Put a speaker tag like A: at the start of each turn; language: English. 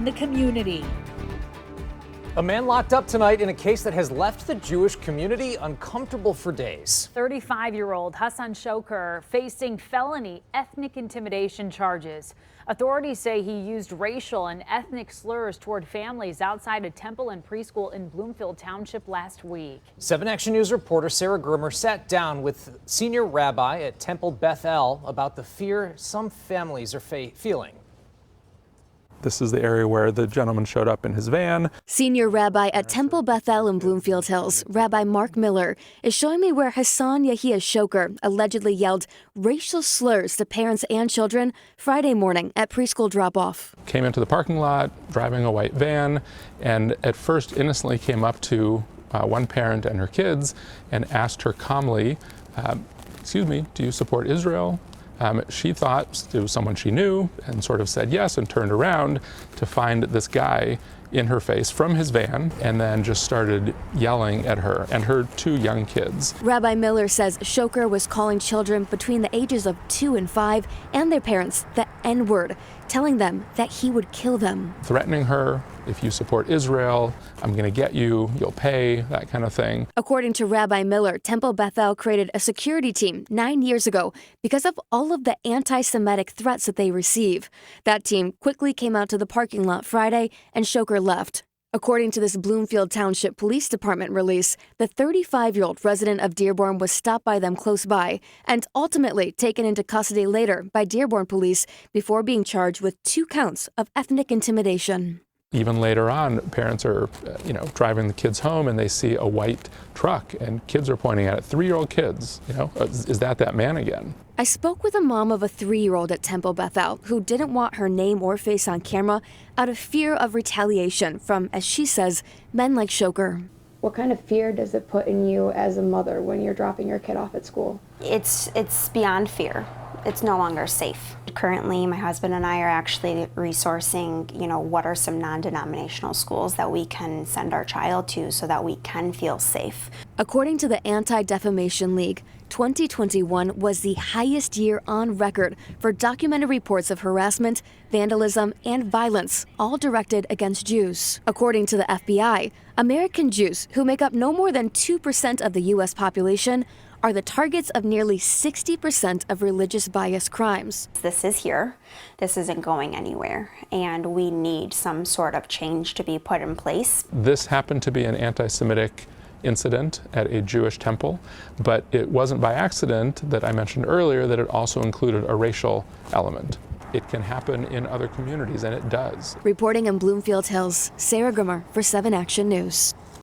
A: the community.
B: A man locked up tonight in a case that has left the Jewish community uncomfortable for days.
C: 35-year-old Hassan Shoker facing felony ethnic intimidation charges. Authorities say he used racial and ethnic slurs toward families outside a temple and preschool in Bloomfield Township last week.
B: 7 Action News reporter Sarah Grimmer sat down with senior rabbi at Temple Beth El about the fear some families are feeling.
D: This is the area where the gentleman showed up in his van.
E: Senior rabbi at Temple Beth El in Bloomfield Hills, Rabbi Mark Miller, is showing me where Hassan Yahia Shoker allegedly yelled racial slurs to parents and children Friday morning at preschool drop-off.
D: Came into the parking lot, driving a white van, and at first innocently came up to one parent and her kids and asked her calmly, excuse me, do you support Israel? She thought it was someone she knew and sort of said yes and turned around to find this guy in her face from his van and then just started yelling at her and her 2 young kids.
E: Rabbi Miller says Shoker was calling children between the ages of 2 and 5 and their parents the N-word, telling them that he would kill them.
D: Threatening her, if you support Israel, I'm going to get you, you'll pay, that kind of thing.
E: According to Rabbi Miller, Temple Beth El created a security team 9 years ago because of all of the anti-Semitic threats that they receive. That team quickly came out to the parking lot Friday and Shoker left. According to this Bloomfield Township Police Department release, the 35-year-old resident of Dearborn was stopped by them close by and ultimately taken into custody later by Dearborn police before being charged with 2 counts of ethnic intimidation.
D: Even later on, parents are, driving the kids home and they see a white truck and kids are pointing at it. 3-year-old kids, is that man again?
E: I spoke with a mom of a 3-year-old at Temple Beth El who didn't want her name or face on camera out of fear of retaliation from, as she says, men like Shoker.
F: What kind of fear does it put in you as a mother when you're dropping your kid off at school?
G: It's beyond fear. It's no longer safe. Currently, my husband and I are actually resourcing, what are some non-denominational schools that we can send our child to so that we can feel safe.
E: According to the Anti-Defamation League, 2021 was the highest year on record for documented reports of harassment, vandalism, and violence, all directed against Jews. According to the FBI, American Jews, who make up no more than 2% of the U.S. population, are the targets of nearly 60% of religious bias crimes.
G: This is here. This isn't going anywhere, and we need some sort of change to be put in place.
D: This happened to be an anti-Semitic incident at a Jewish temple, but it wasn't by accident that I mentioned earlier that it also included a racial element. It can happen in other communities, and it does.
E: Reporting in Bloomfield Hills, Sarah Grimmer for 7 Action News.